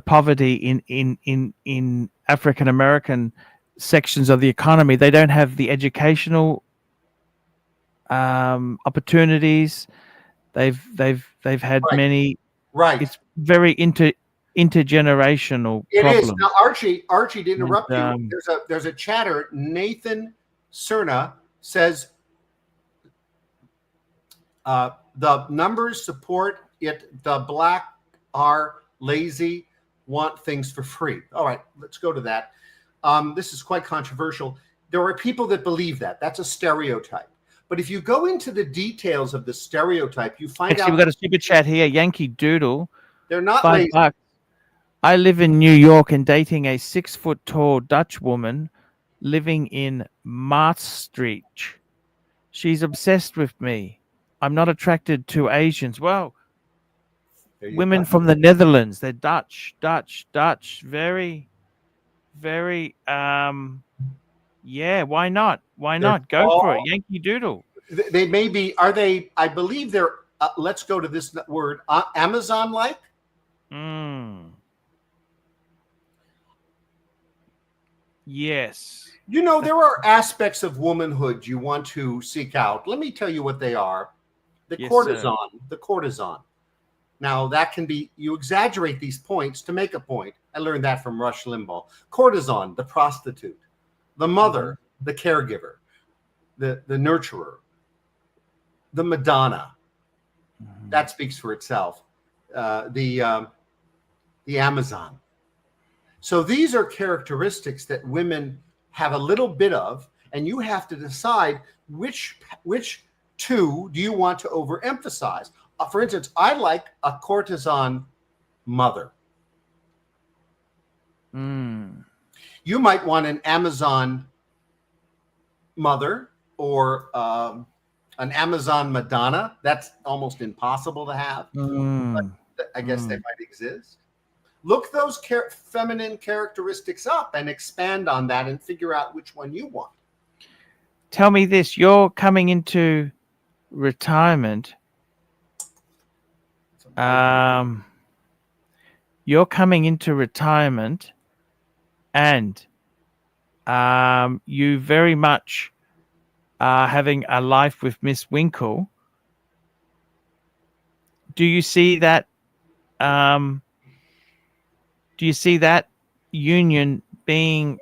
poverty in African American sections of the economy. They don't have the educational opportunities. They've had many. Right. It's very intergenerational It is. problem. Now, Archie, to interrupt you, And, there's a chatter. Nathan Cerna says the numbers support it. The black are lazy, want things for free. All right, let's go to that. This is quite controversial. There are people that believe that. That's a stereotype. But if you go into the details of the stereotype, you find actually, out we've got a super chat here. Yankee Doodle, they're not lazy. $5. I live in New York and dating a 6 foot tall Dutch woman living in Maastricht. She's obsessed with me. I'm not attracted to Asians. Well, women go. from the Netherlands, they're Dutch. Very, very, yeah, why not? Why They're not? Go for it. Yankee Doodle. They may be, are they, I believe they're, let's go to this word, Amazon-like? Yes. You know, there are aspects of womanhood you want to seek out. Let me tell you what they are. The courtesan, the courtesan. Now, that can be, you exaggerate these points to make a point. I learned that from Rush Limbaugh. Courtesan, the prostitute. The mother, the caregiver. The nurturer. The Madonna. That speaks for itself. The Amazon. So these are characteristics that women have a little bit of, and you have to decide which two do you want to overemphasize. For instance, I like a courtesan mother. You might want an Amazon mother or an Amazon Madonna. That's almost impossible to have. But I guess they might exist. Look those feminine characteristics up and expand on that and figure out which one you want. Tell me this. You're coming into retirement. You're coming into retirement and you very much are having a life with Miss Winkle. Do you see that? Do you see that union being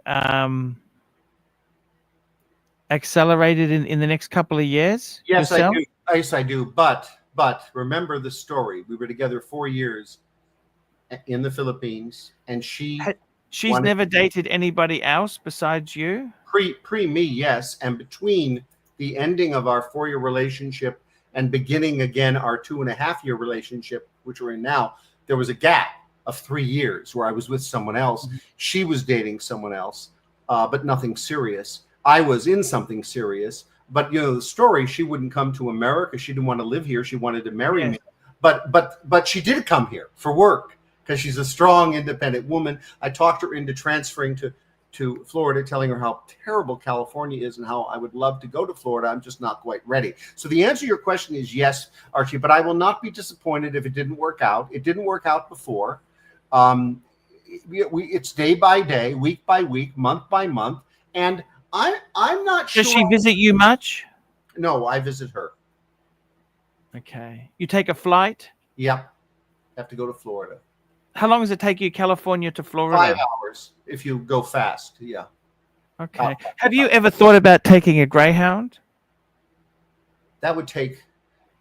accelerated in the next couple of years? Yes, yourself? I do. Yes, I do. But remember the story. We were together 4 years in the Philippines, and she's never dated anybody else besides you? Pre me, yes. And between the ending of our 4-year relationship and beginning again our 2.5-year relationship, which we're in now, there was a gap of 3 years where I was with someone else. She was dating someone else, but nothing serious. I was in something serious, but you know the story. She wouldn't come to America. She didn't want to live here. She wanted to marry me, but she did come here for work because she's a strong, independent woman. I talked her into transferring to Florida, telling her how terrible California is and how I would love to go to Florida. I'm just not quite ready. So the answer to your question is yes, Archie, but I will not be disappointed if it didn't work out. It didn't work out before. It's day by day, week by week, month by month, and I'm not sure. Does she visit you much? No, I visit her. Okay. You take a flight? Yep. Have to go to Florida. How long does it take you, California to Florida? 5 hours if you go fast. Yeah. Okay. Have you ever thought about taking a Greyhound? That would take,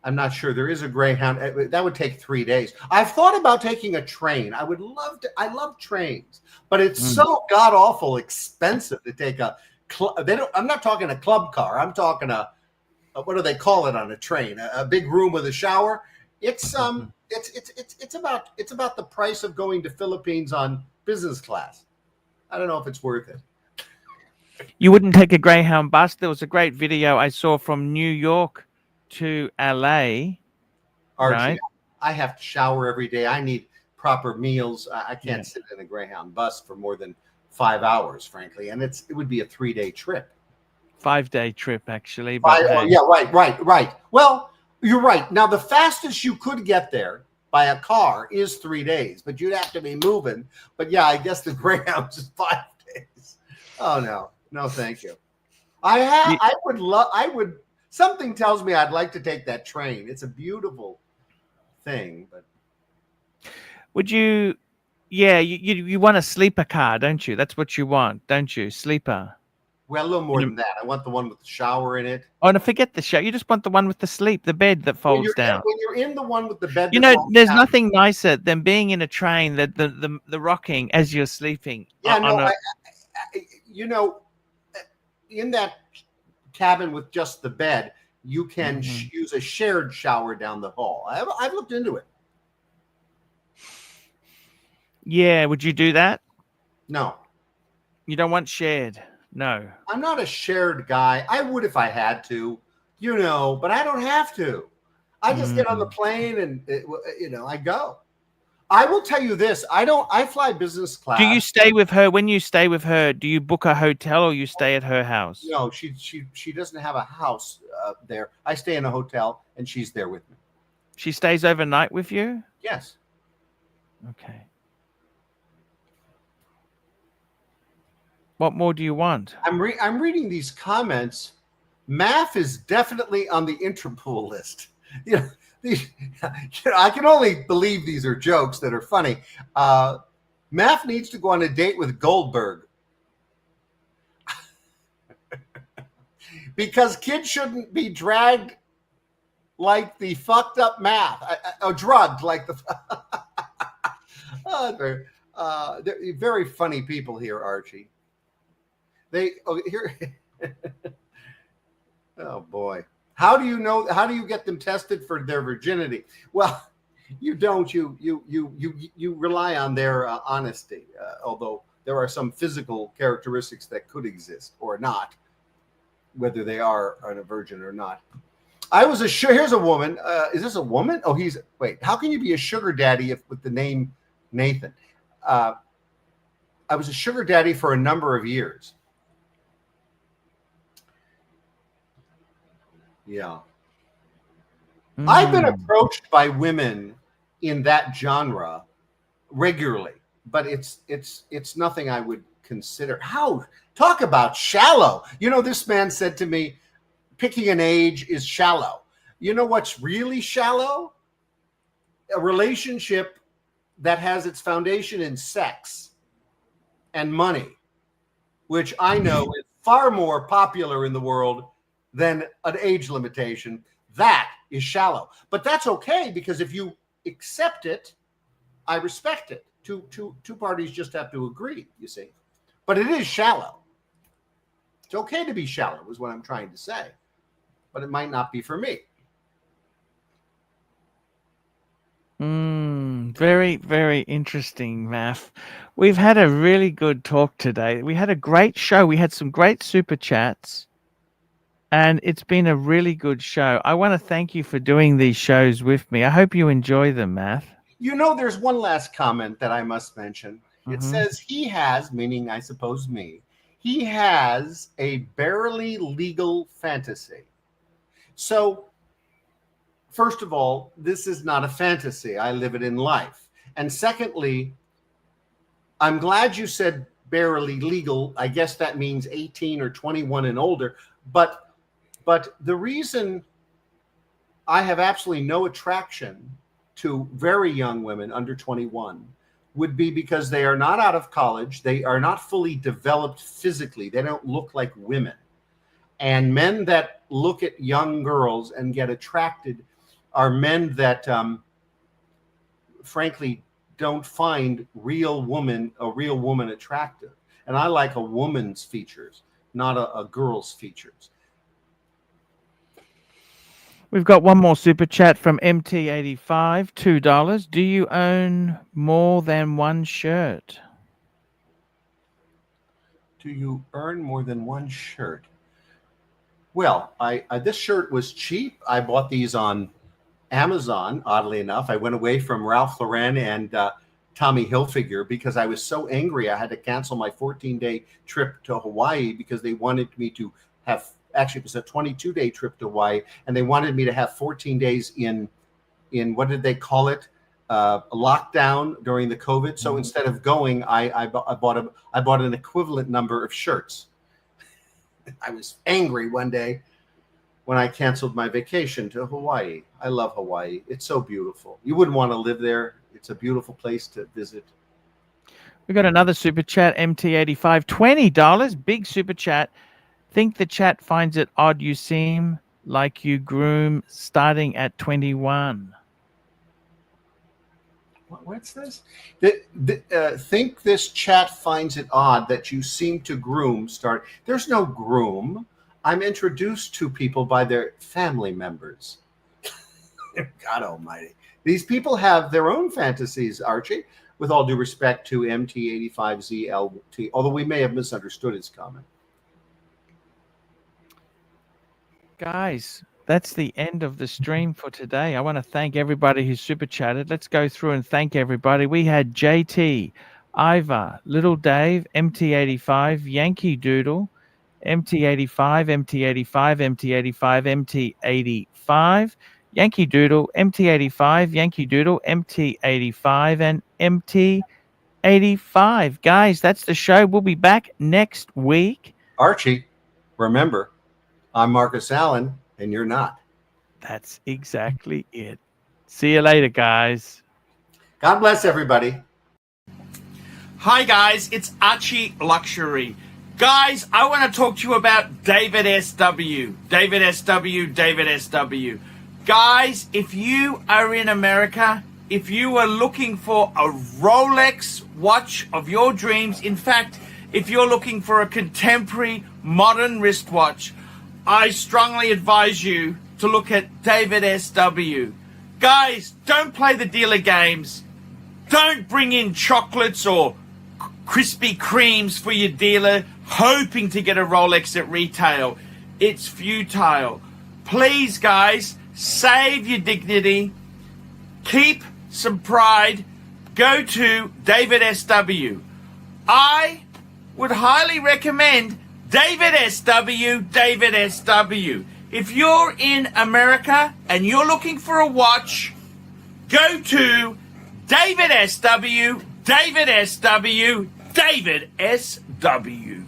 I'm not sure. There is a Greyhound. That would take 3 days. I've thought about taking a train. I would love to. I love trains, but it's so god awful expensive to take a. I'm not talking a club car. I'm talking what do they call it on a train? A big room with a shower. It's about the price of going to Philippines on business class. I don't know if it's worth it. You wouldn't take a Greyhound bus? There was a great video I saw from New York to LA. Archie, right? I have to shower every day. I need proper meals. I can't sit in a Greyhound bus for more than 5 hours, frankly, and it would be a 3-day trip. 5-day trip, actually. But yeah, right. Well, you're right. Now, the fastest you could get there by a car is 3 days, but you'd have to be moving. But yeah, I guess the Greyhound's is 5 days. Oh no, thank you. I would. Something tells me I'd like to take that train. It's a beautiful thing, but would you Yeah, you want a sleeper car, don't you? That's what you want, don't you? Sleeper. Well, a little more than that. I want the one with the shower in it. Oh, no, forget the show. You just want the one with the bed that folds down. When you're in the one with the bed You that know, falls there's down. nothing nicer than being in a train that the rocking as you're sleeping. Yeah, you know, in that cabin with just the bed, you can use a shared shower down the hall. I've looked into it. Yeah, would you do that? No. You don't want shared? No. I'm not a shared guy. I would if I had to, you know, but I don't have to. I just get on the plane and, you know, I go. I will tell you this. I fly business class. Do you stay with her? When you stay with her, do you book a hotel or you stay at her house? No, she doesn't have a house there. I stay in a hotel and she's there with me. She stays overnight with you? Yes. Okay. What more do you want? I'm reading these comments. Math is definitely on the Interpol list. You know, I can only believe these are jokes that are funny. Math needs to go on a date with Goldberg. Because kids shouldn't be dragged like the fucked up math, or drugged like the. They're very funny people here, Archie. Here. Oh boy, how do you get them tested for their virginity? Well, you don't. You rely on their honesty, although there are some physical characteristics that could exist or not, whether they are a virgin or not. Here's a woman. Is this a woman? Oh, wait. How can you be a sugar daddy with the name Nathan? I was a sugar daddy for a number of years. Yeah. I've been approached by women in that genre regularly, but it's nothing I would consider. Talk about shallow. You know, this man said to me, picking an age is shallow. You know what's really shallow? A relationship that has its foundation in sex and money, which I know is far more popular in the world than an age limitation. That is shallow. But that's okay, because if you accept it, I respect it. Two parties just have to agree, you see. But it is shallow. It's okay to be shallow, is what I'm trying to say. But it might not be for me. Very, very interesting, Math. We've had a really good talk today. We had a great show. We had some great super chats. And it's been a really good show. I want to thank you for doing these shows with me. I hope you enjoy them, Math. You know, there's one last comment that I must mention. It says he has, meaning I suppose me, he has a barely legal fantasy. So, first of all, this is not a fantasy. I live it in life. And secondly, I'm glad you said barely legal. I guess that means 18 or 21 and older. But the reason I have absolutely no attraction to very young women under 21 would be because they are not out of college. They are not fully developed physically. They don't look like women. And men that look at young girls and get attracted are men that, frankly, don't find a real woman attractive. And I like a woman's features, not a girl's features. We've got one more super chat from MT85, $2. Do you own more than one shirt? Do you earn more than one shirt? Well, this shirt was cheap. I bought these on Amazon, oddly enough. I went away from Ralph Lauren and Tommy Hilfiger because I was so angry I had to cancel my 14-day trip to Hawaii because they wanted me to have, actually it was a 22-day trip to Hawaii, and they wanted me to have 14 days in what did they call it? A lockdown during the COVID. So instead of going, I bought an equivalent number of shirts. I was angry one day when I canceled my vacation to Hawaii. I love Hawaii. It's so beautiful. You wouldn't want to live there. It's a beautiful place to visit. We got another super chat, MT85, $20, big super chat. Think the chat finds it odd you seem like you groom starting at 21. What's this? Think this chat finds it odd that you seem to groom start. There's no groom. I'm introduced to people by their family members. God almighty. These people have their own fantasies, Archie, with all due respect to MT85ZLT, although we may have misunderstood his comment. Guys, that's the end of the stream for today. I want to thank everybody who super chatted. Let's go through and thank everybody. We had JT, Iva, Little Dave, MT85, Yankee Doodle, MT85, MT85, MT85, MT85, Yankee Doodle, MT85, Yankee Doodle, MT85, and MT85. Guys, that's the show. We'll be back next week. Archie, remember, I'm Marcus Allen, and you're not. That's exactly it. See you later, guys. God bless everybody. Hi, guys. It's Archie Luxury. Guys, I want to talk to you about David SW. David SW, David SW. Guys, if you are in America, if you are looking for a Rolex watch of your dreams, in fact, if you're looking for a contemporary modern wristwatch, I strongly advise you to look at David SW. Guys, don't play the dealer games. Don't bring in chocolates or Krispy Kremes for your dealer hoping to get a Rolex at retail. It's futile. Please, guys, save your dignity. Keep some pride. Go to David SW. I would highly recommend David SW, David SW. If you're in America and you're looking for a watch, go to David SW, David SW, David SW.